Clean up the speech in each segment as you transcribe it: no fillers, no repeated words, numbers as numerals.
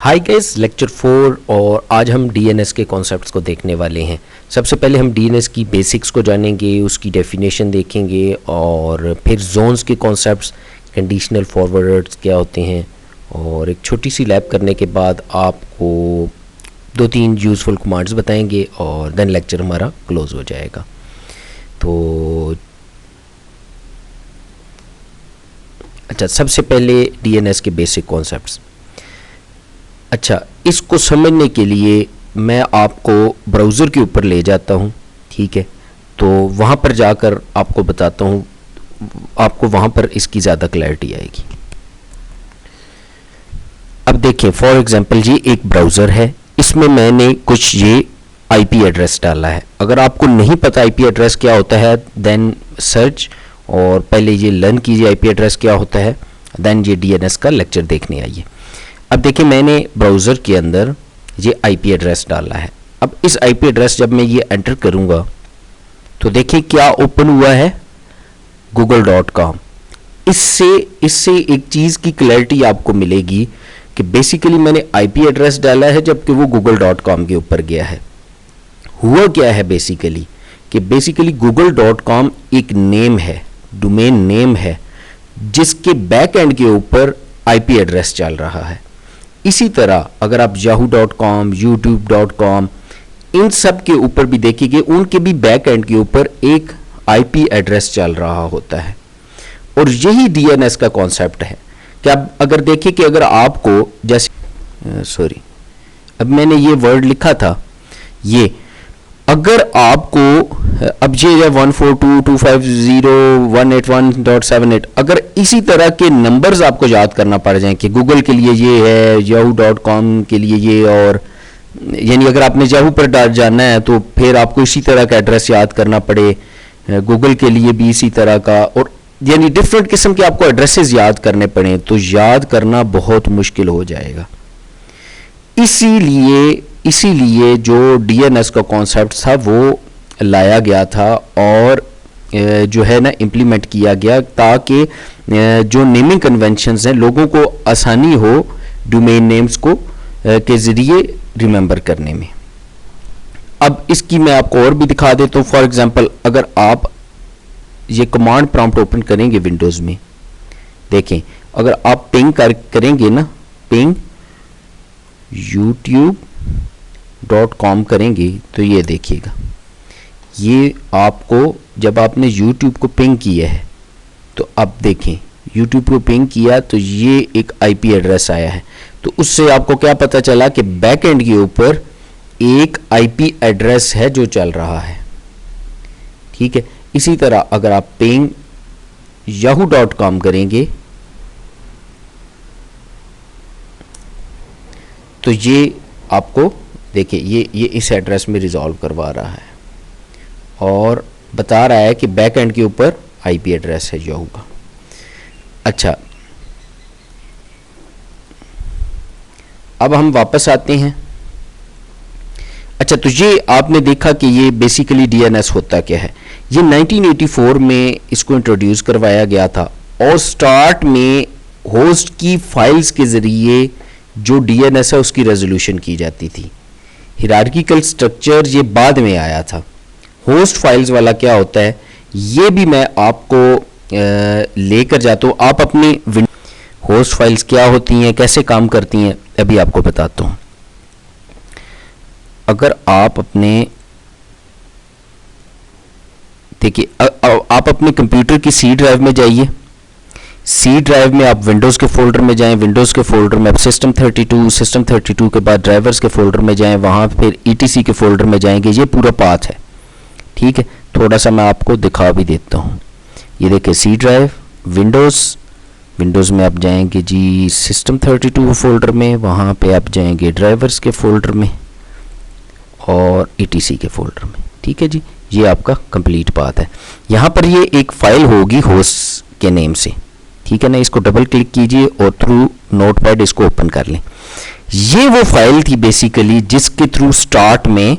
Hi guys, lecture 4 और आज हम डीएनएस के कॉन्सेप्ट्स को देखने वाले हैं। सबसे पहले हम डीएनएस की बेसिक्स को जानेंगे, उसकी डेफिनेशन देखेंगे और फिर जोन्स के कॉन्सेप्ट्स, कंडीशनल फॉरवर्ड्स क्या होते हैं, और एक छोटी सी लैब करने के बाद आपको 2-3 यूज़फुल कमांड्स बताएंगे और देन लेक्चर हमारा क्लोज हो जाएगा। तो अच्छा, सबसे पहले डीएनएस के बेसिक कॉन्सेप्ट्स। अच्छा, इसको समझने के लिए मैं आपको ब्राउज़र के ऊपर ले जाता हूँ, ठीक है। तो वहाँ पर जाकर आपको बताता हूँ, आपको वहाँ पर इसकी ज़्यादा क्लैरिटी आएगी। अब देखें, फॉर एग्जांपल जी एक ब्राउज़र है, इसमें मैंने कुछ ये आईपी एड्रेस डाला है। अगर आपको नहीं पता आईपी एड्रेस क्या होता है, देन सर्च और पहले ये लर्न कीजिए आईपी एड्रेस क्या होता है, देन ये डीएनएस का लेक्चर देखने आइए। अब देखिए, मैंने ब्राउज़र के अंदर ये आईपी एड्रेस डाला है। अब इस आईपी एड्रेस जब मैं ये एंटर करूंगा तो देखिए क्या ओपन हुआ है, google.com। इससे एक चीज़ की क्लैरिटी आपको मिलेगी कि बेसिकली मैंने आईपी एड्रेस डाला है जबकि वो google.com के ऊपर गया है। हुआ क्या है बेसिकली कि google.com एक नेम है, डोमेन नेम है, जिसके बैक एंड के ऊपर आईपी एड्रेस चल रहा है। इसी तरह अगर आप yahoo.com, youtube.com इन सब के ऊपर भी देखिए, उनके भी बैक एंड के ऊपर एक आईपी एड्रेस चल रहा होता है। और यही डीएनएस का कॉन्सेप्ट है कि अब अगर देखिए कि अगर आपको जैसे अब मैंने ये वर्ड लिखा था, ये अगर आपको अब ये 142.250.181.78 अगर इसी तरह के नंबर्स आपको याद करना पड़ जाए कि गूगल के लिए ये है, yahoo.com के लिए ये, और यानी अगर आपने yahoo पर जाना है तो फिर आपको इसी तरह का एड्रेस याद करना पड़े, गूगल के लिए भी इसी तरह का, और यानी डिफरेंट किस्म के आपको एड्रेसेस याद करने पड़े तो याद करना बहुत मुश्किल हो जाएगा। इसीलिए जो डीएनएस का कॉन्सेप्ट था वो लाया गया था और जो है ना इम्प्लीमेंट किया गया, ताकि जो नेमिंग कन्वेंशंस हैं लोगों को आसानी हो डोमेन नेम्स को के ज़रिए रिमेंबर करने में। अब इसकी मैं आपको और भी दिखा देता हूँ। फॉर एग्जांपल अगर आप ये कमांड प्रॉम्प्ट ओपन करेंगे विंडोज़ में, देखें अगर आप पिंग करेंगे ना, पिंग youtube.com करेंगे तो ये देखिएगा, ये आपको जब आपने YouTube को पिंग किया है तो अब देखें YouTube को पिंग किया तो ये एक आईपी एड्रेस आया है। तो उससे आपको क्या पता चला कि बैक एंड के ऊपर एक आईपी एड्रेस है जो चल रहा है, ठीक है। इसी तरह अगर आप पिंग yahoo.com करेंगे तो ये आपको देखिए ये इस एड्रेस में रिजॉल्व करवा रहा है और बता रहा है कि बैक एंड के ऊपर आईपी एड्रेस है याहू का। अच्छा, अब हम वापस आते हैं। अच्छा, तो ये आपने देखा कि ये बेसिकली डीएनएस होता क्या है। ये 1984 में इसको इंट्रोड्यूस करवाया गया था और स्टार्ट में होस्ट की फाइल्स के ज़रिए जो डीएनएस है उसकी रेजोल्यूशन की जाती थी। हिरार्किकल स्ट्रक्चर ये बाद में आया था। होस्ट फाइल्स वाला क्या होता है ये भी मैं आपको लेकर जाता हूँ। आप अपनी होस्ट फाइल्स क्या होती हैं, कैसे काम करती हैं, अभी आपको बताता हूँ। अगर आप अपने देखिए, आप अपने कंप्यूटर की सी ड्राइव में जाइए, सी ड्राइव में आप विंडोज़ के फोल्डर में जाएं, विंडोज़ के फोल्डर में आप सिस्टम 32 के बाद ड्राइवर्स के फोल्डर में जाएं, वहाँ फिर ईटीसी के फोल्डर में जाएंगे। ये पूरा पाथ है, ठीक है। थोड़ा सा मैं आपको दिखा भी देता हूँ। ये देखिए सी ड्राइव, विंडोज़ में आप जाएंगे जी सिस्टम 32 फोल्डर में, वहाँ पे आप जाएंगे ड्राइवर्स के फोल्डर में और ईटीसी के फोल्डर में, ठीक है जी। ये आपका कंप्लीट पाथ है। यहाँ पर ये एक फाइल होगी होस्ट के नेम से, ठीक है ना। इसको डबल क्लिक कीजिए और थ्रू नोटपैड इसको ओपन कर लें। ये वो फाइल थी बेसिकली जिसके थ्रू स्टार्ट में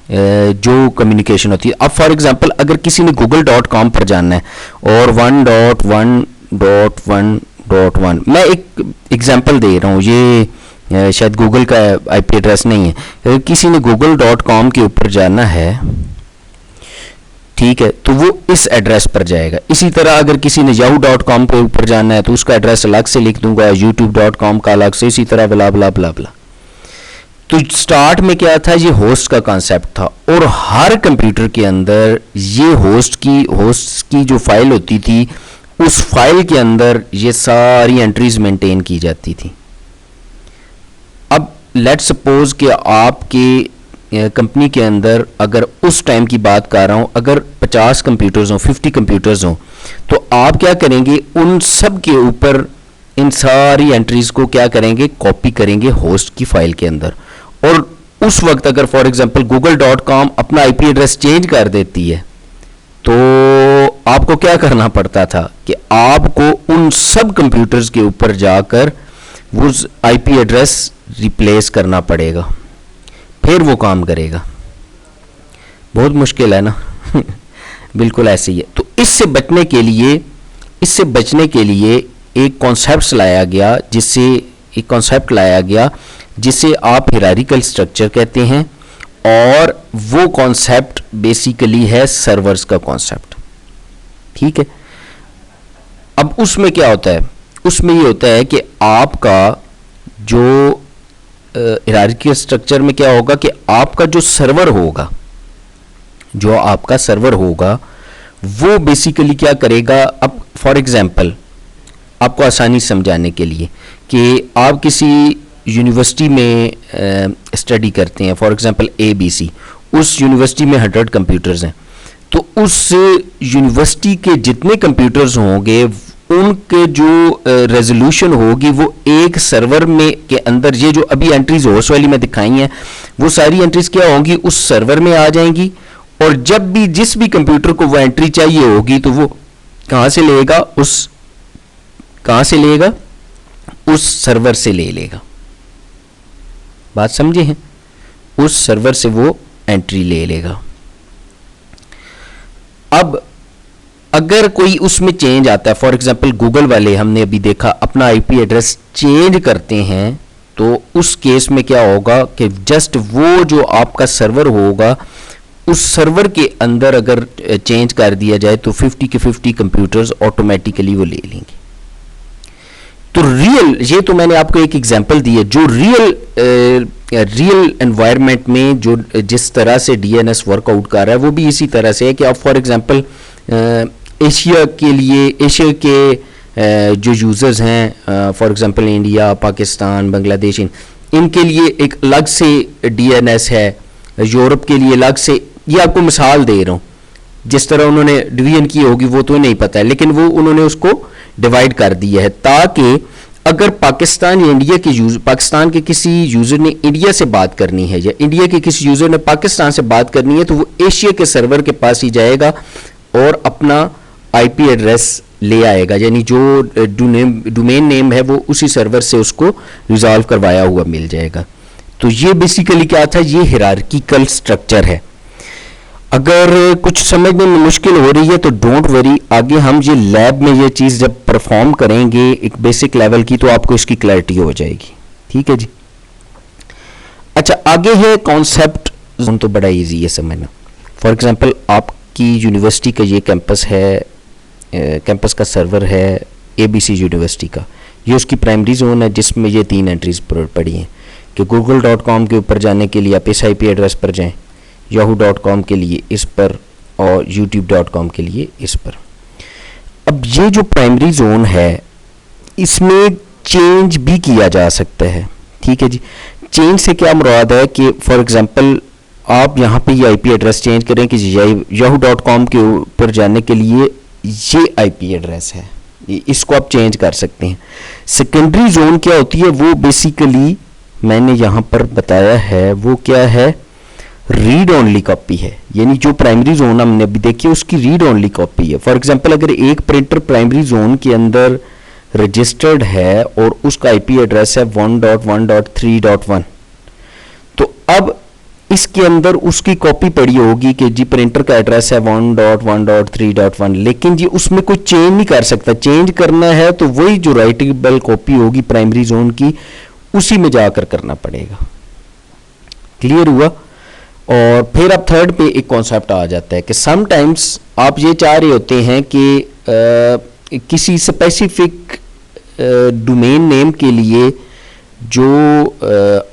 जो कम्युनिकेशन होती है। अब फॉर एग्जांपल अगर किसी ने google.com पर जाना है और 1.1.1.1 मैं एक एग्जांपल दे रहा हूँ, ये शायद गूगल का आईपी एड्रेस नहीं है। अगर किसी ने google.com के ऊपर जाना है, ठीक है, तो वो इस एड्रेस पर जाएगा। इसी तरह अगर किसी ने yahoo.com के ऊपर जाना है तो उसका एड्रेस अलग से लिख दूंगा, youtube.com का अलग से, इसी तरह ब्ला ब्ला ब्ला ब्ला। तो स्टार्ट में क्या था, ये होस्ट का कॉन्सेप्ट था, और हर कंप्यूटर के अंदर ये होस्ट की जो फाइल होती थी, उस फाइल के अंदर ये सारी एंट्रीज मेंटेन की जाती थी। अब लेट्स सपोज कि आपके कंपनी के अंदर, अगर उस टाइम की बात कर रहा हूं, अगर 50 कंप्यूटर्स हों, 50 कंप्यूटर्स हों, तो आप क्या करेंगे, उन सब के ऊपर इन सारी एंट्रीज को क्या करेंगे, कॉपी करेंगे होस्ट की फाइल के अंदर। और उस वक्त अगर फॉर एग्जांपल google.com अपना आईपी एड्रेस चेंज कर देती है, तो आपको क्या करना पड़ता था कि आपको उन सब कंप्यूटर्स के ऊपर जाकर वो आईपी एड्रेस रिप्लेस करना पड़ेगा, फिर वो काम करेगा। बहुत मुश्किल है ना। बिल्कुल ऐसे ही है। तो इससे बचने के लिए एक कॉन्सेप्ट लाया गया जिसे आप हायरार्किकल स्ट्रक्चर कहते हैं, और वो कॉन्सेप्ट बेसिकली है सर्वर्स का कॉन्सेप्ट। ठीक है। अब उसमें क्या होता है, उसमें ये होता है कि आपका जो हायरार्किकल स्ट्रक्चर में क्या होगा कि आपका जो सर्वर होगा वो बेसिकली क्या करेगा। अब फॉर एग्जांपल आपको आसानी समझाने के लिए कि आप किसी यूनिवर्सिटी में स्टडी करते हैं, फॉर एग्जांपल ABC, उस यूनिवर्सिटी में 100 कंप्यूटर्स हैं, तो उस यूनिवर्सिटी के जितने कंप्यूटर्स होंगे उनके जो रेजोल्यूशन होगी वो एक सर्वर में के अंदर, ये जो अभी एंट्रीज होस्ट वाली में दिखाई हैं, वो सारी एंट्रीज क्या होंगी, उस सर्वर में आ जाएंगी। और जब भी जिस भी कंप्यूटर को वो एंट्री चाहिए होगी तो वो कहां से लेगा, उस सर्वर से ले लेगा। बात समझे हैं, उस सर्वर से वो एंट्री ले लेगा। अब अगर कोई उसमें चेंज आता है, फॉर एग्जांपल गूगल वाले हमने अभी देखा अपना आईपी एड्रेस चेंज करते हैं, तो उस केस में क्या होगा कि जस्ट वो जो आपका सर्वर होगा उस सर्वर के अंदर अगर चेंज कर दिया जाए तो 50 के 50 कंप्यूटर्स ऑटोमेटिकली वो ले लेंगे। तो ये तो मैंने आपको एक एग्जांपल दी है, जो रियल एनवायरनमेंट में जो जिस तरह से डीएनएस वर्कआउट कर रहा है वो भी इसी तरह से है कि आप फॉर एग्जांपल एशिया के जो यूज़र्स हैं, for example India, Pakistan, Bangladesh, इनके लिए एक अलग से डीएनएस है, यूरोप के लिए अलग से। ये आपको मिसाल दे रहा हूँ, जिस तरह उन्होंने डिवीजन की होगी वो तो नहीं पता है, लेकिन वो उन्होंने उसको डिवाइड कर दिया है ताकि अगर पाकिस्तान या इंडिया के पाकिस्तान के किसी यूज़र ने इंडिया से बात करनी है या इंडिया के किसी यूज़र ने पाकिस्तान से बात करनी है, तो वो एशिया के सर्वर के पास ही जाएगा और अपना आईपी एड्रेस ले आएगा, यानी जो डोमेन नेम है वो उसी सर्वर से उसको रिजॉल्व करवाया हुआ मिल जाएगा। तो ये बेसिकली क्या था, ये हायरार्किकल स्ट्रक्चर है। अगर कुछ समझने में मुश्किल हो रही है तो डोंट वरी, आगे हम ये लैब में ये चीज़ जब परफॉर्म करेंगे एक बेसिक लेवल की, तो आपको इसकी क्लैरिटी हो जाएगी। ठीक है जी। अच्छा, आगे है कॉन्सेप्ट, तो बड़ा इजी है समझना। फॉर एग्जांपल आपकी यूनिवर्सिटी का ये कैंपस है, कैंपस का सर्वर है ABC यूनिवर्सिटी का, ये उसकी प्राइमरी जोन है जिसमें ये 3 एंट्रीज पड़ी हैं कि google.com के ऊपर जाने के लिए आप इस आईपी एड्रेस पर जाएं, yahoo.com के लिए इस पर, और youtube.com के लिए इस पर। अब ये जो प्राइमरी जोन है इसमें चेंज भी किया जा सकता है। ठीक है जी। चेंज से क्या मुराद है कि फॉर एग्जांपल आप यहाँ पे ये आईपी एड्रेस चेंज करें कि yahoo.com के ऊपर जाने के लिए ये आईपी एड्रेस है, इसको आप चेंज कर सकते हैं। सेकेंडरी जोन क्या होती है, वो बेसिकली मैंने यहाँ पर बताया है, वो क्या है, रीड ओनली कॉपी है। यानी जो प्राइमरी जोन हमने अभी देखी उसकी रीड ओनली कॉपी है। फॉर एग्जांपल अगर एक प्रिंटर प्राइमरी जोन के अंदर रजिस्टर्ड है और उसका आईपी एड्रेस है 1.1.3.1, तो अब इसके अंदर उसकी कॉपी पड़ी होगी कि जी प्रिंटर का एड्रेस है 1.1.3.1, लेकिन जी उसमें कोई चेंज नहीं कर सकता। चेंज करना है तो वही जो राइटेबल कॉपी होगी प्राइमरी जोन की, उसी में जाकर करना पड़ेगा। क्लियर हुआ? और फिर अब थर्ड पे एक कॉन्सेप्ट आ जाता है कि समटाइम्स आप ये चाह रहे होते हैं कि किसी स्पेसिफिक डोमेन नेम के लिए जो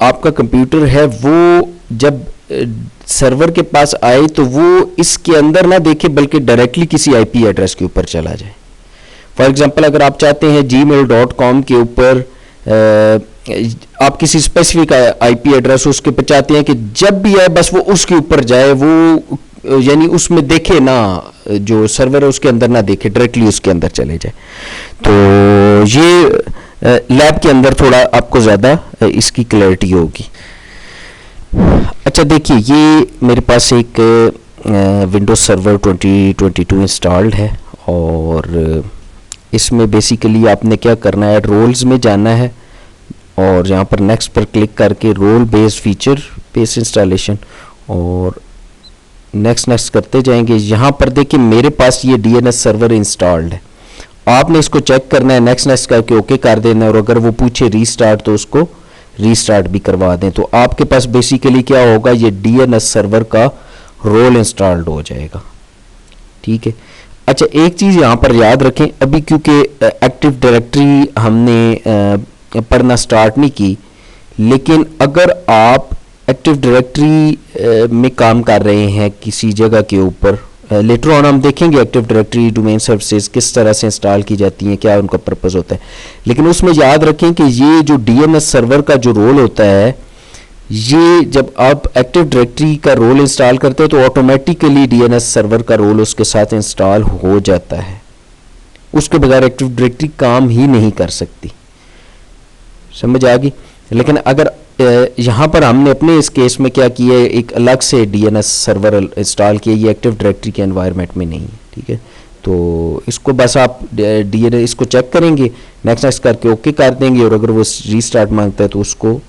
आपका कंप्यूटर है वो जब सर्वर के पास आए तो वो इसके अंदर ना देखे बल्कि डायरेक्टली किसी आईपी एड्रेस के ऊपर चला जाए। फॉर एग्जांपल अगर आप चाहते हैं gmail.com के ऊपर आप किसी स्पेसिफिक आईपी एड्रेस उसके ऊपर चाहते हैं कि जब भी आए बस वो उसके ऊपर जाए, वो यानी उसमें देखे ना, जो सर्वर है उसके अंदर ना देखे, डायरेक्टली उसके अंदर चले जाए। तो ये लैब के अंदर थोड़ा आपको ज़्यादा इसकी क्लैरिटी होगी। अच्छा देखिए, ये मेरे पास एक विंडोज सर्वर 2022 इंस्टॉल्ड है और इसमें बेसिकली आपने क्या करना है, रोल्स में जाना है और यहाँ पर नेक्स्ट पर क्लिक करके role based feature based installation और नेक्स्ट करते जाएंगे। यहाँ पर देखिए मेरे पास ये डीएनएस सर्वर इंस्टॉल्ड है, आपने इसको चेक करना है, नेक्स्ट करके ओके कर देना है और अगर वो पूछे रीस्टार्ट तो उसको रीस्टार्ट भी करवा दें। तो आपके पास बेसिकली क्या होगा, ये डीएनएस सर्वर का रोल इंस्टॉल्ड हो जाएगा। ठीक है। अच्छा एक चीज़ यहाँ पर याद रखें, अभी क्योंकि एक्टिव डायरेक्टरी हमने पढ़ना स्टार्ट नहीं की, लेकिन अगर आप एक्टिव डायरेक्टरी में काम कर रहे हैं किसी जगह के ऊपर, लेटर ऑन हम देखेंगे एक्टिव डायरेक्टरी डोमेन सर्विसेज किस तरह से इंस्टॉल की जाती हैं, क्या उनका पर्पस होता है, लेकिन उसमें याद रखें कि ये जो डीएनएस सर्वर का जो रोल होता है, ये जब आप एक्टिव डायरेक्टरी का रोल इंस्टॉल करते हैं तो ऑटोमेटिकली डीएनएस सर्वर का रोल उसके साथ इंस्टॉल हो जाता है, उसके बगैर एक्टिव डायरेक्टरी काम ही नहीं कर सकती। समझ आ गई? लेकिन अगर यहाँ पर हमने अपने इस केस में क्या किया है, एक अलग से डीएनएस सर्वर इंस्टॉल किया, ये एक्टिव डायरेक्टरी के एनवायरनमेंट में नहीं है। ठीक है, तो इसको बस आप डीएनएस इसको चेक करेंगे, नेक्स्ट करके ओके कर देंगे और अगर वो रीस्टार्ट मांगता है तो उसको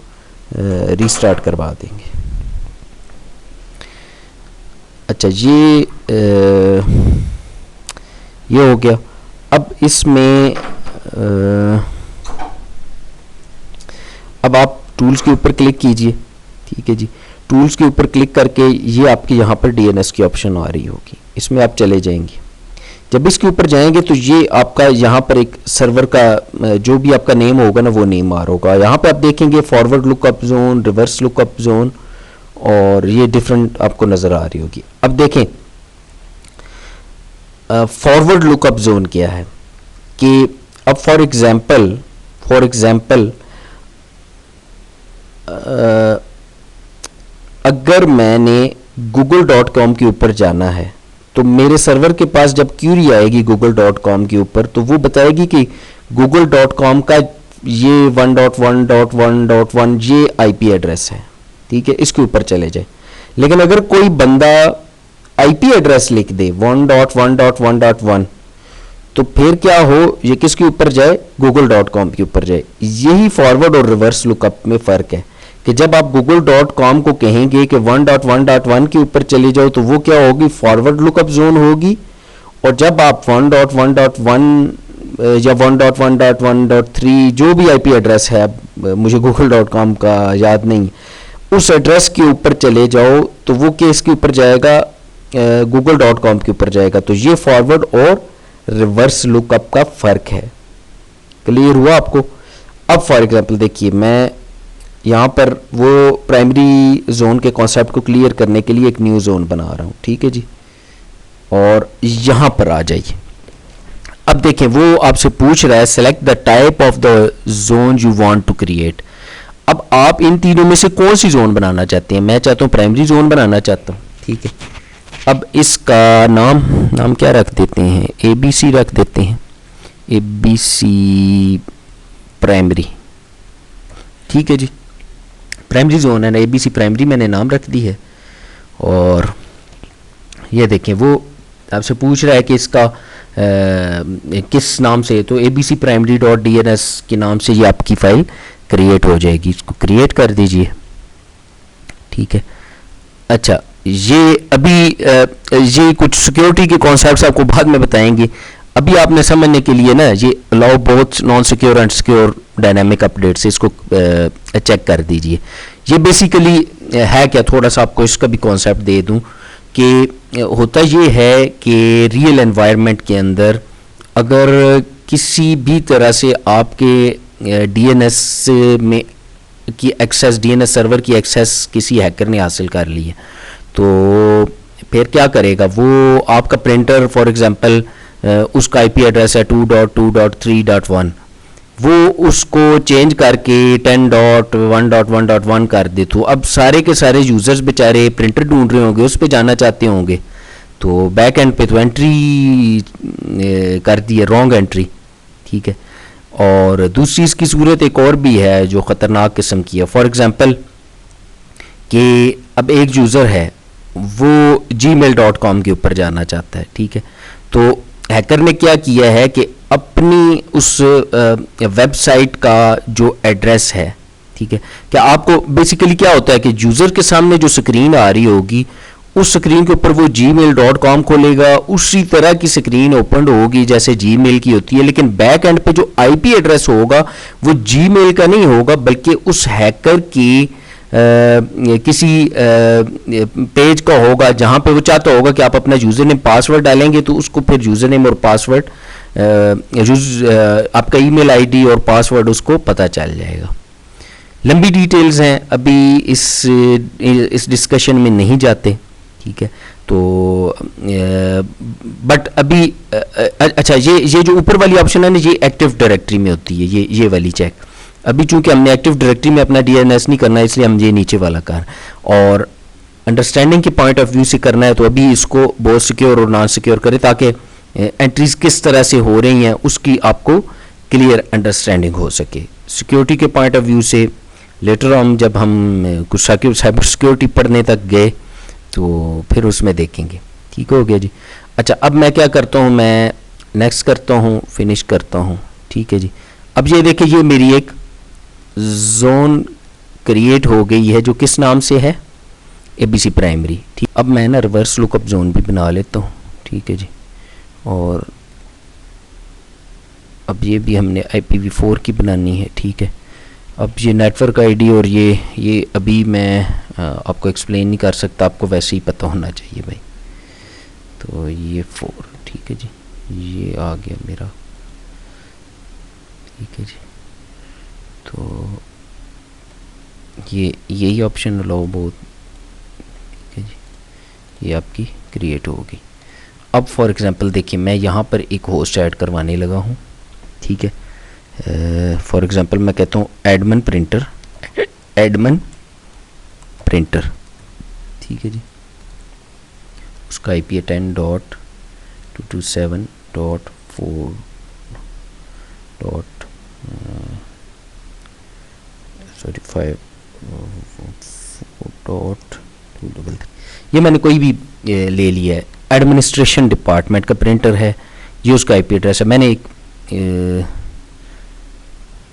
रीस्टार्ट करवा देंगे। अच्छा ये हो गया। अब इसमें अब आप टूल्स के ऊपर क्लिक कीजिए। ठीक है जी, टूल्स के ऊपर क्लिक करके ये आपके यहाँ पर डीएनएस की ऑप्शन आ रही होगी, इसमें आप चले जाएंगे। जब इसके ऊपर जाएंगे तो ये आपका यहाँ पर एक सर्वर का जो भी आपका नेम होगा ना वो नेम आ रहा होगा। यहाँ पे आप देखेंगे forward lookup zone, reverse lookup zone और ये डिफरेंट आपको नज़र आ रही होगी। अब देखें फॉरवर्ड लुकअप जोन क्या है कि अब फॉर एग्जाम्पल अगर मैंने google.com के ऊपर जाना है तो मेरे सर्वर के पास जब क्यूरी आएगी google.com के ऊपर तो वो बताएगी कि google.com का ये 1.1.1.1 ये आईपी एड्रेस है। ठीक है, इसके ऊपर चले जाए। लेकिन अगर कोई बंदा आईपी एड्रेस लिख दे 1.1.1.1 तो फिर क्या हो, ये किसके ऊपर जाए, google.com के ऊपर जाए। यही फॉरवर्ड और रिवर्स लुकअप में फ़र्क है कि जब आप google.com को कहेंगे कि 1.1.1 के ऊपर चले जाओ तो वो क्या होगी, फॉरवर्ड लुकअप जोन होगी, और जब आप 1.1.1 या 1.1.1.3 जो भी आईपी एड्रेस है, मुझे google.com का याद नहीं, उस एड्रेस के ऊपर चले जाओ तो वो केस के ऊपर जाएगा, google.com के ऊपर जाएगा। तो ये फॉरवर्ड और रिवर्स लुकअप का फ़र्क है। क्लियर हुआ आपको? अब फॉर एग्जांपल देखिए, मैं यहाँ पर वो प्राइमरी जोन के कॉन्सेप्ट को क्लियर करने के लिए एक न्यू जोन बना रहा हूँ। ठीक है जी, और यहाँ पर आ जाइए। अब देखें वो आपसे पूछ रहा है select the type of the zone you want to create. अब आप इन तीनों में से कौन सी जोन बनाना चाहते हैं? मैं चाहता हूँ प्राइमरी जोन बनाना चाहता हूँ। ठीक है, अब इसका नाम क्या रख देते हैं, ABC रख देते हैं, ABC प्राइमरी। ठीक है जी, प्राइमरी जोन है ना, ABC प्राइमरी मैंने नाम रख दी है। और ये देखें वो आपसे पूछ रहा है कि इसका किस नाम से, तो ABC primary.dns के नाम से ये आपकी फाइल क्रिएट हो जाएगी। इसको क्रिएट कर दीजिए। ठीक है, अच्छा ये अभी ये कुछ सिक्योरिटी के कॉन्सेप्ट्स आपको बाद में बताएंगे। अभी आपने समझने के लिए ना ये allow both non secure and secure dynamic update से इसको चेक कर दीजिए। ये बेसिकली है क्या, थोड़ा सा आपको इसका भी कॉन्सेप्ट दे दूं कि होता ये है कि रियल एनवायरनमेंट के अंदर अगर किसी भी तरह से आपके डीएनएस में की एक्सेस, डीएनएस सर्वर की एक्सेस किसी हैकर ने हासिल कर ली है, तो फिर क्या करेगा वो, आपका प्रिंटर फॉर एग्जांपल उसका आईपी एड्रेस है 2.2.3.1, वो उसको चेंज करके 10.1.1.1 कर दे, तो अब सारे के सारे यूज़र्स बेचारे प्रिंटर ढूंढ रहे होंगे, उस पर जाना चाहते होंगे, तो बैक एंड पे तो एंट्री कर दी है, रॉन्ग एंट्री, ठीक है। और दूसरी इसकी सूरत एक और भी है जो ख़तरनाक किस्म की है। फॉर एग्ज़ाम्पल कि अब एक यूज़र है वो gmail.com के ऊपर जाना चाहता है, ठीक है, तो हैकर ने क्या किया है कि अपनी उस वेबसाइट का जो एड्रेस है, ठीक है, क्या आपको बेसिकली क्या होता है कि यूज़र के सामने जो स्क्रीन आ रही होगी उस स्क्रीन के ऊपर वो gmail.com खोलेगा, उसी तरह की स्क्रीन ओपन होगी जैसे जीमेल की होती है, लेकिन बैक एंड पे जो आईपी एड्रेस होगा वो जीमेल का नहीं होगा बल्कि उस हैकर की किसी पेज का होगा जहां पे वो चाहता होगा कि आप अपना यूज़र नेम पासवर्ड डालेंगे तो उसको फिर यूज़र नेम और पासवर्ड आपका ईमेल आईडी और पासवर्ड उसको पता चल जाएगा। लंबी डिटेल्स हैं, अभी इस डिस्कशन में नहीं जाते, ठीक है, तो बट अभी अच्छा ये जो ऊपर वाली ऑप्शन है ना ये एक्टिव डायरेक्टरी में होती है, ये वाली चेक। अभी चूंकि हमने एक्टिव डायरेक्टरी में अपना डीएनएस नहीं करना है इसलिए हम ये नीचे वाला कर, और अंडरस्टैंडिंग के पॉइंट ऑफ व्यू से करना है तो अभी इसको बहुत सिक्योर और नॉन सिक्योर करें ताकि एंट्रीज किस तरह से हो रही हैं उसकी आपको क्लियर अंडरस्टैंडिंग हो सके। सिक्योरिटी के पॉइंट ऑफ व्यू से लेटर ऑन जब हम कुछ साइबर सिक्योरिटी पढ़ने तक गए तो फिर उसमें देखेंगे, ठीक हो गया जी। अच्छा, अब मैं क्या करता हूँ, मैं नेक्स्ट करता हूँ, फिनिश करता हूँ, ठीक है जी। अब ये देखिए ये मेरी एक जोन क्रिएट हो गई है जो किस नाम से है, एबीसी प्राइमरी, ठीक। अब मैं ना रिवर्स लुकअप जोन भी बना लेता हूँ, ठीक है जी, और अब ये भी हमने IPv4 की बनानी है, ठीक है। अब ये नेटवर्क आईडी और ये अभी मैं आपको एक्सप्लेन नहीं कर सकता, आपको वैसे ही पता होना चाहिए भाई। तो ये 4, ठीक है जी, ये आ गया मेरा, ठीक है जी। तो यही ऑप्शन अलाउ बहुत, ठीक है जी, ये आपकी क्रिएट होगी। अब फॉर एग्जांपल देखिए मैं यहाँ पर एक होस्ट ऐड करवाने लगा हूँ, ठीक है। फॉर एग्जांपल मैं कहता हूँ एडमिन प्रिंटर, ठीक है जी, उसका IP है 10.227.4 5.2. ये मैंने कोई भी ले लिया है, एडमिनिस्ट्रेशन डिपार्टमेंट का प्रिंटर है, ये उसका IP एड्रेस है। मैंने एक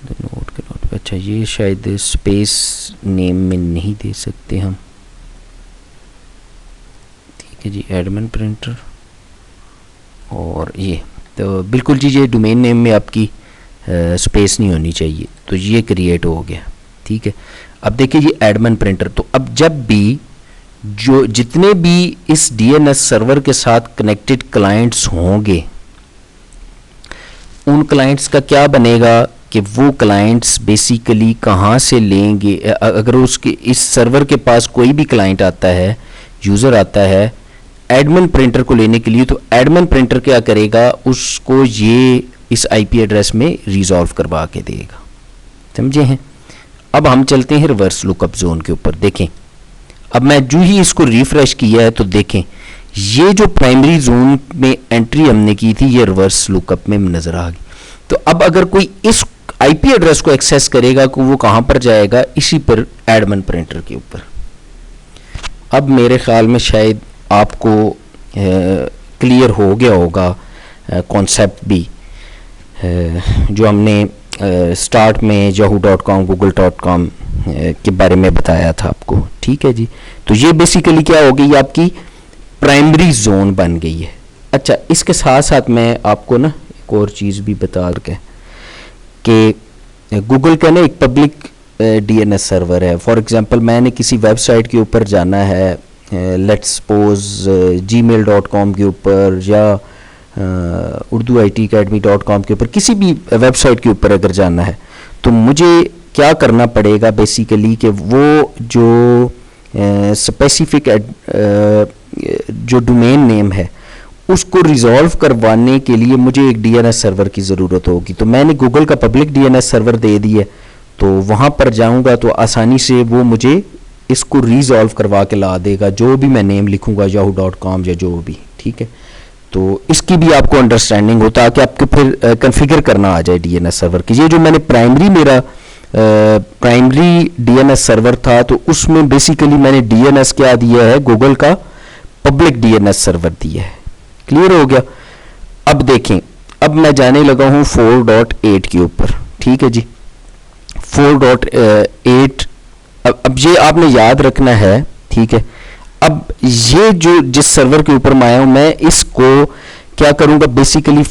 नोट के नोट, अच्छा ये शायद स्पेस नेम में नहीं दे सकते हम, ठीक है जी, एडमिन प्रिंटर, और ये तो बिल्कुल जी ये डोमेन नेम में आपकी स्पेस नहीं होनी चाहिए, तो ये क्रिएट हो गया, ठीक है। अब देखिए ये एडमिन प्रिंटर, तो अब जब भी जो जितने भी इस डीएनएस सर्वर के साथ कनेक्टेड क्लाइंट्स होंगे उन क्लाइंट्स का क्या बनेगा कि वो क्लाइंट्स बेसिकली कहाँ से लेंगे, अगर उसके इस सर्वर के पास कोई भी क्लाइंट आता है, यूज़र आता है एडमिन प्रिंटर को लेने के लिए, तो एडमिन प्रिंटर क्या करेगा, उसको ये इस IP एड्रेस में रिजॉल्व करवा के देगा, समझे हैं। अब हम चलते हैं रिवर्स लुकअप जोन के ऊपर। देखें अब मैं जो ही इसको रिफ्रेश किया है तो देखें ये जो प्राइमरी जोन में एंट्री हमने की थी ये रिवर्स लुकअप में नजर आ गई। तो अब अगर कोई इस IP एड्रेस को एक्सेस करेगा तो वो कहां पर जाएगा, इसी पर एडमिन प्रिंटर के ऊपर। अब मेरे ख्याल में शायद आपको क्लियर हो गया होगा कॉन्सेप्ट भी, जो हमने स्टार्ट में yahoo.com google.com के बारे में बताया था आपको, ठीक है जी। तो ये बेसिकली क्या हो गई, आपकी प्राइमरी जोन बन गई है, अच्छा, इसके साथ साथ मैं आपको ना एक और चीज़ भी बता के कि गूगल का ना एक पब्लिक डीएनएस सर्वर है। फॉर एग्जांपल मैंने किसी वेबसाइट के ऊपर जाना है, लेट्स सपोज gmail.com के ऊपर या urduitacademy.com के ऊपर, किसी भी वेबसाइट के ऊपर अगर जाना है तो मुझे क्या करना पड़ेगा बेसिकली कि वो जो स्पेसिफिक जो डोमेन नेम है उसको रिजॉल्व करवाने के लिए मुझे एक डीएनएस सर्वर की ज़रूरत होगी। तो मैंने गूगल का पब्लिक डीएनएस सर्वर दे दिया, तो वहाँ पर जाऊँगा तो आसानी से वो मुझे इसको रिजॉल्व करवा के ला देगा, जो भी मैं नेम लिखूँगा yahoo.com या जो भी, ठीक है। तो इसकी भी आपको अंडरस्टैंडिंग होता है कि आपको फिर कन्फिगर करना आ जाए डीएनएस सर्वर की। ये जो मैंने मेरा प्राइमरी डीएनएस सर्वर था, तो उसमें बेसिकली मैंने डीएनएस क्या दिया है, गूगल का पब्लिक डीएनएस सर्वर दिया है। क्लियर हो गया। अब देखें, अब मैं जाने लगा हूं 4.8 के ऊपर, ठीक है जी। 4.8 अब ये आपने याद रखना है, ठीक है। अब ये जो जिस सर्वर के ऊपर मैं आया हूं, मैं इसको क्या करूंगा, बेसिकली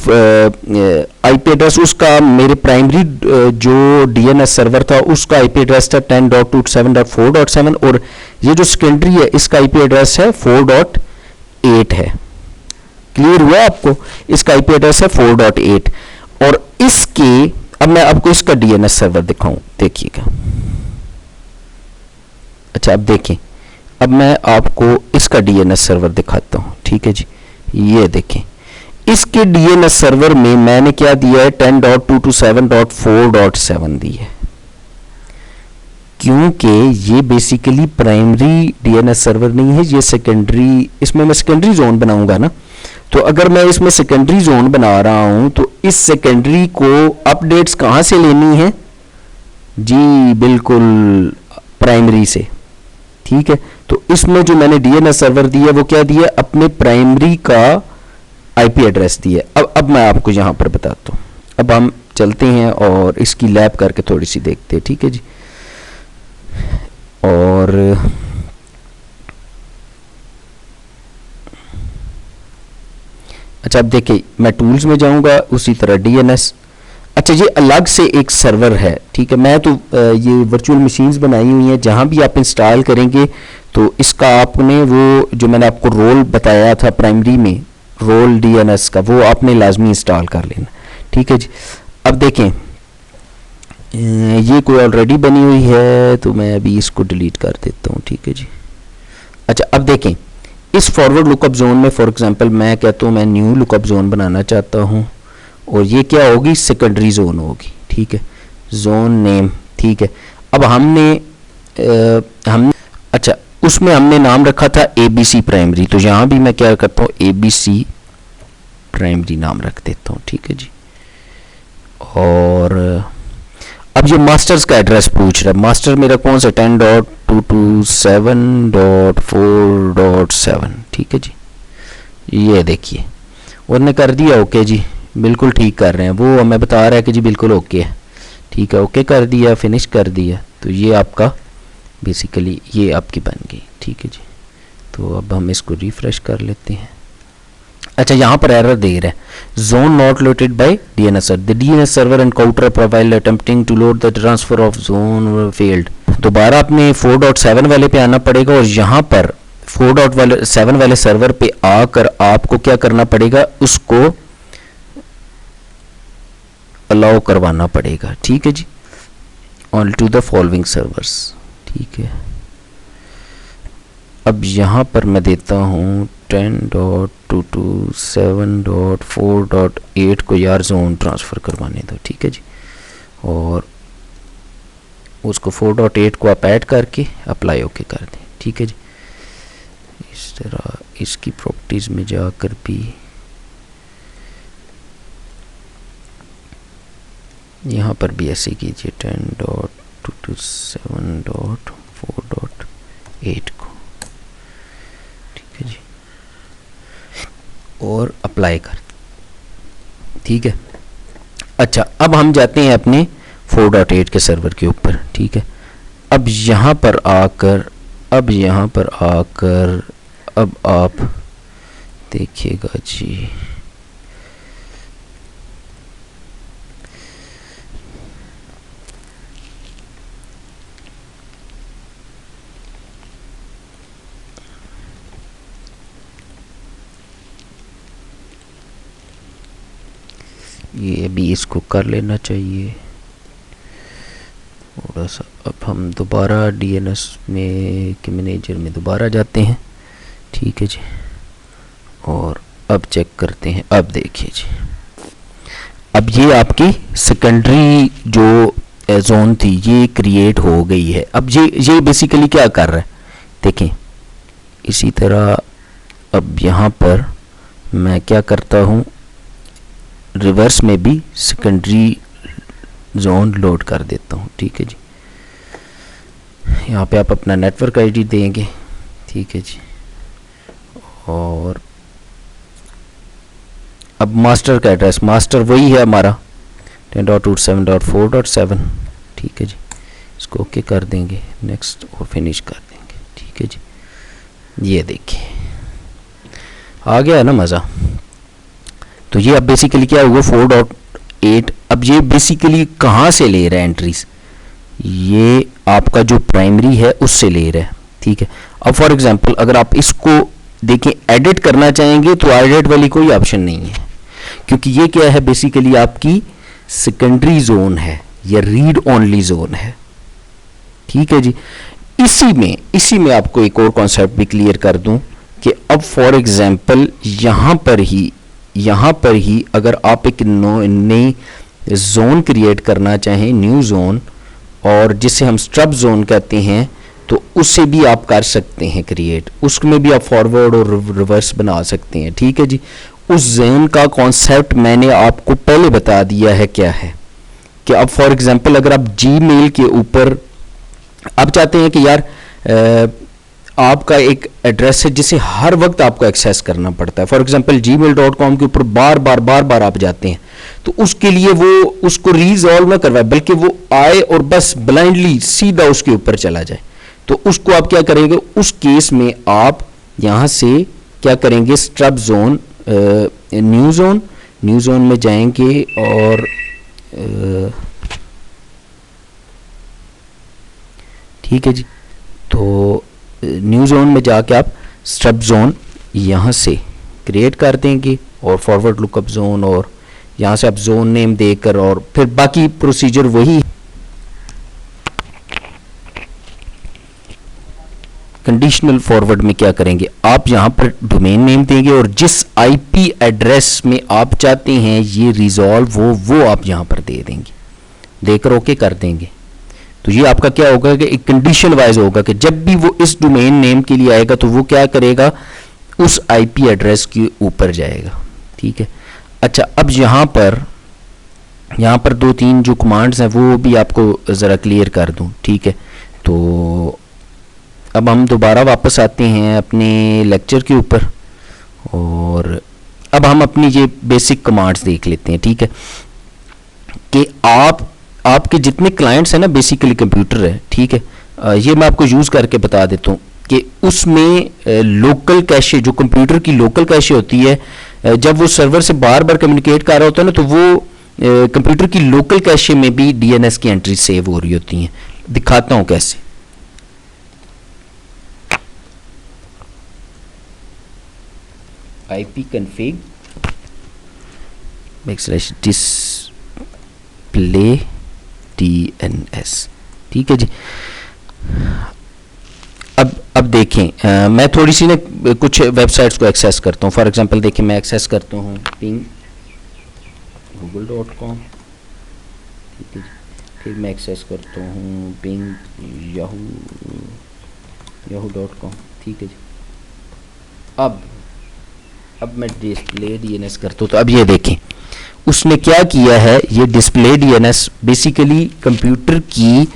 आईपी एड्रेस उसका, मेरे प्राइमरी जो डीएनएस सर्वर था उसका आईपी एड्रेस था 10.27.4.7 और ये जो सेकेंडरी है इसका आईपी एड्रेस है 4.8 है। क्लियर हुआ आपको? इसका आईपी एड्रेस है 4.8 और इसके, अब मैं आपको इसका डीएनएस सर्वर दिखाऊं, देखिएगा। अच्छा, अब देखें, अब मैं आपको इसका डीएनएस सर्वर दिखाता हूं, ठीक है जी। ये देखें, इसके डीएनएस सर्वर में मैंने क्या दिया है, 10.227.4.7 दी है, क्योंकि ये बेसिकली प्राइमरी डीएनएस सर्वर नहीं है, ये सेकेंडरी, इसमें मैं सेकेंडरी जोन बनाऊंगा ना। तो अगर मैं इसमें सेकेंडरी जोन बना रहा हूं तो इस सेकेंडरी को अपडेट्स कहां से लेनी है जी, बिल्कुल प्राइमरी से, ठीक है। तो इसमें जो मैंने डीएनएस सर्वर दिया वो क्या दिया, अपने प्राइमरी का आईपी एड्रेस दिया। अब मैं आपको यहां पर बताता हूं। अब हम चलते हैं और इसकी लैब करके थोड़ी सी देखते हैं, ठीक है जी। और अच्छा, अब देखिए, मैं टूल्स में जाऊंगा, उसी तरह डीएनएस। अच्छा, ये अलग से एक सर्वर है, ठीक है। मैं तो ये वर्चुअल मशीन्स बनाई हुई हैं, जहां भी आप इंस्टॉल करेंगे तो इसका आपने वो जो मैंने आपको रोल बताया था प्राइमरी में, रोल डीएनएस का, वो आपने लाजमी इंस्टॉल कर लेना, ठीक है जी। अब देखें, ये कोई ऑलरेडी बनी हुई है तो मैं अभी इसको डिलीट कर देता हूँ, ठीक है जी। अच्छा, अब देखें, इस फॉरवर्ड लुकअप जोन में फॉर एग्जांपल मैं कहता हूँ मैं न्यू लुकअप जोन बनाना चाहता हूँ और ये क्या होगी, सेकेंडरी जोन होगी, ठीक है, जोन नेम, ठीक है। अब हमने अच्छा, उसमें हमने नाम रखा था एबीसी प्राइमरी, तो यहाँ भी मैं क्या करता हूँ, एबीसी प्राइमरी नाम रख देता हूँ, ठीक है जी। और अब ये मास्टर्स का एड्रेस पूछ रहा है, मास्टर मेरा कौन सा, 10.227.4.7, ठीक है जी। ये देखिए, उन्होंने कर दिया ओके जी, बिल्कुल ठीक कर रहे हैं, वो हमें बता रहा है कि जी बिल्कुल ओके है, ठीक है, ओके कर दिया, फिनिश कर दिया, तो ये आपका बेसिकली ये आपकी बन गई, ठीक है जी। तो अब हम इसको रिफ्रेश कर लेते हैं। अच्छा, यहाँ पर एरर दे रहा है, zone not loaded by DNS server, the DNS server encounter profile attempting to load the transfer of zone failed. दोबारा अपने 4.7 वाले पे आना पड़ेगा और यहाँ पर 4.7 वाले सर्वर पे आकर आपको क्या करना पड़ेगा, उसको अलाउ करवाना पड़ेगा, ठीक है जी, on to the following servers, ठीक है। अब यहाँ पर मैं देता हूँ 10.227.4.8 को यार जोन ट्रांसफ़र करवाने दो, ठीक है जी। और उसको 4.8 को आप ऐड करके अप्लाई ओके कर दें, ठीक है जी। इस तरह इसकी प्रॉपर्टीज़ में जाकर भी यहाँ पर भी ऐसे कीजिए 10.227.4.8 को, ठीक है जी, और अप्लाई कर, ठीक है। अच्छा, अब हम जाते हैं अपने 4.8 के सर्वर के ऊपर, ठीक है। अब यहाँ पर आकर अब आप देखिएगा जी, ये भी इसको कर लेना चाहिए थोड़ा सा। अब हम दोबारा डीएनएस में के मैनेजर में दोबारा जाते हैं, ठीक है जी, और अब चेक करते हैं। अब देखिए जी, अब ये आपकी सेकेंडरी जो जोन थी ये क्रिएट हो गई है। अब ये बेसिकली क्या कर रहा है, देखें इसी तरह। अब यहाँ पर मैं क्या करता हूँ, रिवर्स में भी सेकेंडरी जोन लोड कर देता हूँ, ठीक है जी। यहाँ पे आप अपना नेटवर्क आईडी देंगे, ठीक है जी, और अब मास्टर का एड्रेस, मास्टर वही है हमारा 10.27.4.7, ठीक है जी। इसको ओके कर देंगे, नेक्स्ट और फिनिश कर देंगे, ठीक है जी। ये देखिए आ गया ना मज़ा। तो ये अब बेसिकली क्या हुआ 4.8। अब ये बेसिकली कहाँ से ले रहा है एंट्रीज, ये आपका जो प्राइमरी है उससे ले रहा है, ठीक है। अब फॉर एग्जांपल अगर आप इसको देखें एडिट करना चाहेंगे तो एडिट वाली कोई ऑप्शन नहीं है, क्योंकि ये क्या है बेसिकली आपकी सेकेंडरी जोन है या रीड ओनली जोन है, ठीक है जी। इसी में आपको एक और कॉन्सेप्ट भी क्लियर कर दूं कि अब फॉर एग्जांपल यहाँ पर ही अगर आप एक नई जोन क्रिएट करना चाहें, न्यू जोन, और जिसे हम स्ट्रब जोन कहते हैं, तो उससे भी आप कर सकते हैं क्रिएट। उसमें भी आप फॉरवर्ड और रिवर्स बना सकते हैं, ठीक है जी। उस जोन का कॉन्सेप्ट मैंने आपको पहले बता दिया है क्या है, कि अब फॉर एग्जांपल अगर आप जीमेल के ऊपर आप चाहते हैं कि यार आपका एक एड्रेस है जिसे हर वक्त आपको एक्सेस करना पड़ता है, फॉर एग्जांपल gmail.com के ऊपर बार बार आप जाते हैं, तो उसके लिए वो उसको रीजॉल्व ना करवाए बल्कि वो आए और बस ब्लाइंडली सीधा उसके ऊपर चला जाए, तो उसको आप क्या करेंगे, उस केस में आप यहाँ से क्या करेंगे, स्ट्रब जोन, न्यू जोन में जाएंगे और ठीक है जी। तो न्यू जोन में जाके आप स्ट्रब जोन यहाँ से क्रिएट कर देंगे और फॉरवर्ड लुकअप जोन, और यहाँ से आप जोन नेम देकर, और फिर बाकी प्रोसीजर वही। कंडीशनल फॉरवर्ड में क्या करेंगे, आप यहाँ पर डोमेन नेम देंगे और जिस आईपी एड्रेस में आप चाहते हैं ये रिजॉल्व हो वो आप यहाँ पर दे देंगे, देकर ओके कर देंगे। तो ये आपका क्या होगा कि एक कंडीशन वाइज होगा कि जब भी वो इस डोमेन नेम के लिए आएगा तो वो क्या करेगा, उस आईपी एड्रेस के ऊपर जाएगा, ठीक है। अच्छा, अब यहाँ पर 2-3 जो कमांड्स हैं वो भी आपको ज़रा क्लियर कर दूं, ठीक है। तो अब हम दोबारा वापस आते हैं अपने लेक्चर के ऊपर और अब हम अपनी ये बेसिक कमांड्स देख लेते हैं, ठीक है। कि आपके जितने क्लाइंट्स हैं ना, बेसिकली कंप्यूटर है, ठीक है। ये मैं आपको यूज़ करके बता देता हूँ कि उसमें लोकल कैशे, जो कंप्यूटर की लोकल कैशे होती है, जब वो सर्वर से बार बार कम्युनिकेट कर रहा होता है ना, तो वो कंप्यूटर की लोकल कैशे में भी डीएनएस की एंट्री सेव हो रही होती हैं। दिखाता हूँ कैसे। ipconfig /display DNS, ठीक है जी। अब देखें, मैं थोड़ी सी ना कुछ वेबसाइट्स को एक्सेस करता हूँ। फॉर एग्जांपल देखें, मैं एक्सेस करता हूँ पिंग google.com, ठीक है जी। फिर मैं एक्सेस करता हूँ पिंग yahoo.com, ठीक है जी। अब मैं डिस्प्ले डीएनएस करता हूँ, तो अब ये देखें उसने क्या किया है, ये डिस्प्ले डीएनएस बेसिकली कंप्यूटर की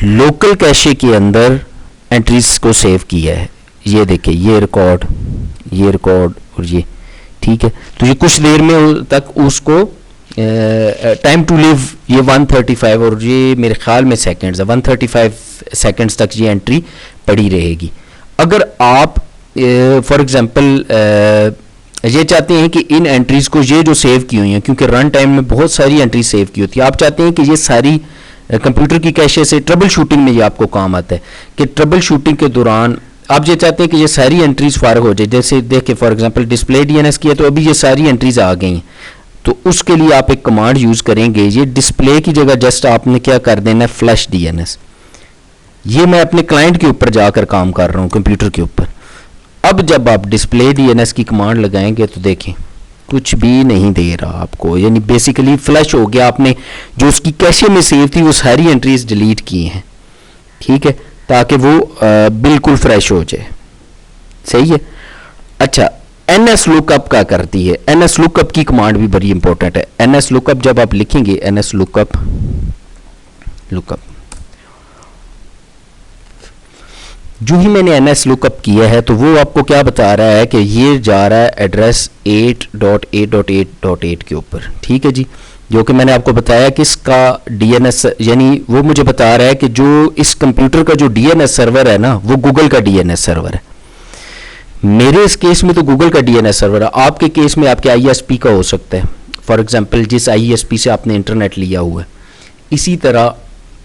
लोकल कैशे के अंदर एंट्रीज को सेव किया है। ये देखें, ये रिकॉर्ड और ये, ठीक है। तो ये कुछ देर में तक उसको टाइम टू लिव ये 135 और ये मेरे ख्याल में सेकंड्स है, 135 सेकंड्स तक ये एंट्री पड़ी रहेगी। अगर आप फॉर एग्जांपल ये चाहते हैं कि इन एंट्रीज को, ये जो सेव की हुई हैं, क्योंकि रन टाइम में बहुत सारी एंट्री सेव की होती है, आप चाहते हैं कि ये सारी कंप्यूटर की कैशे से ट्रबल शूटिंग में ये आपको काम आता है कि ट्रबल शूटिंग के दौरान आप ये चाहते हैं कि ये सारी एंट्रीज फारग हो जाए। जैसे देखिए फॉर एग्जांपल डिस्प्ले डीएनएस की है तो अभी ये सारी एंट्रीज आ गई हैं, तो उसके लिए आप एक कमांड यूज़ करेंगे। ये डिस्प्ले की जगह जस्ट आपने क्या कर देना है, फ्लैश डीएनएस। ये मैं अपने क्लाइंट के ऊपर जाकर काम कर रहा हूँ, कंप्यूटर के ऊपर। अब जब आप डिस्प्ले डीएनएस की कमांड लगाएंगे तो देखें कुछ भी नहीं दे रहा आपको, यानी बेसिकली फ्लैश हो गया। आपने जो उसकी कैशे में सेव थी वो सारी एंट्रीज डिलीट की हैं, ठीक है, ताकि वो बिल्कुल फ्रेश हो जाए। सही है। अच्छा, एनएस लुकअप क्या करती है? एनएस लुकअप की कमांड भी बड़ी इंपॉर्टेंट है। एनएस लुकअप जब आप लिखेंगे, एनएस लुकअप जो ही मैंने एनएस लुकअप किया है तो वो आपको क्या बता रहा है कि ये जा रहा है एड्रेस 8.8.8.8 के ऊपर, ठीक है जी, जो कि मैंने आपको बताया कि इसका डीएनएस, यानी वो मुझे बता रहा है कि जो इस कंप्यूटर का जो डीएनएस सर्वर है ना, वो गूगल का डीएनएस सर्वर है। मेरे इस केस में तो गूगल का डीएनएस सर्वर है, आपके केस में आपके आईएसपी का हो सकता है। फॉर एग्जांपल जिस आईएसपी से आपने इंटरनेट लिया हुआ है। इसी तरह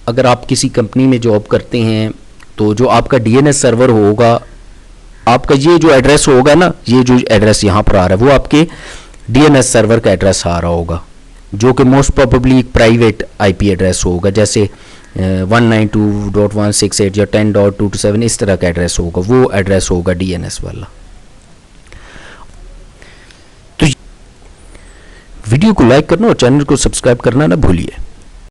अगर आप किसी कंपनी में जॉब करते हैं तो जो आपका डीएनएस सर्वर होगा, आपका ये जो एड्रेस होगा ना, ये जो एड्रेस यहाँ पर आ रहा है वो आपके डीएनएस सर्वर का एड्रेस आ रहा होगा, जो कि मोस्ट प्रोबेबली एक प्राइवेट आईपी एड्रेस होगा, जैसे 192.168 या 10.227 इस तरह का एड्रेस होगा, वो एड्रेस होगा डीएनएस वाला। तो वीडियो को लाइक करना और चैनल को सब्सक्राइब करना ना भूलिए।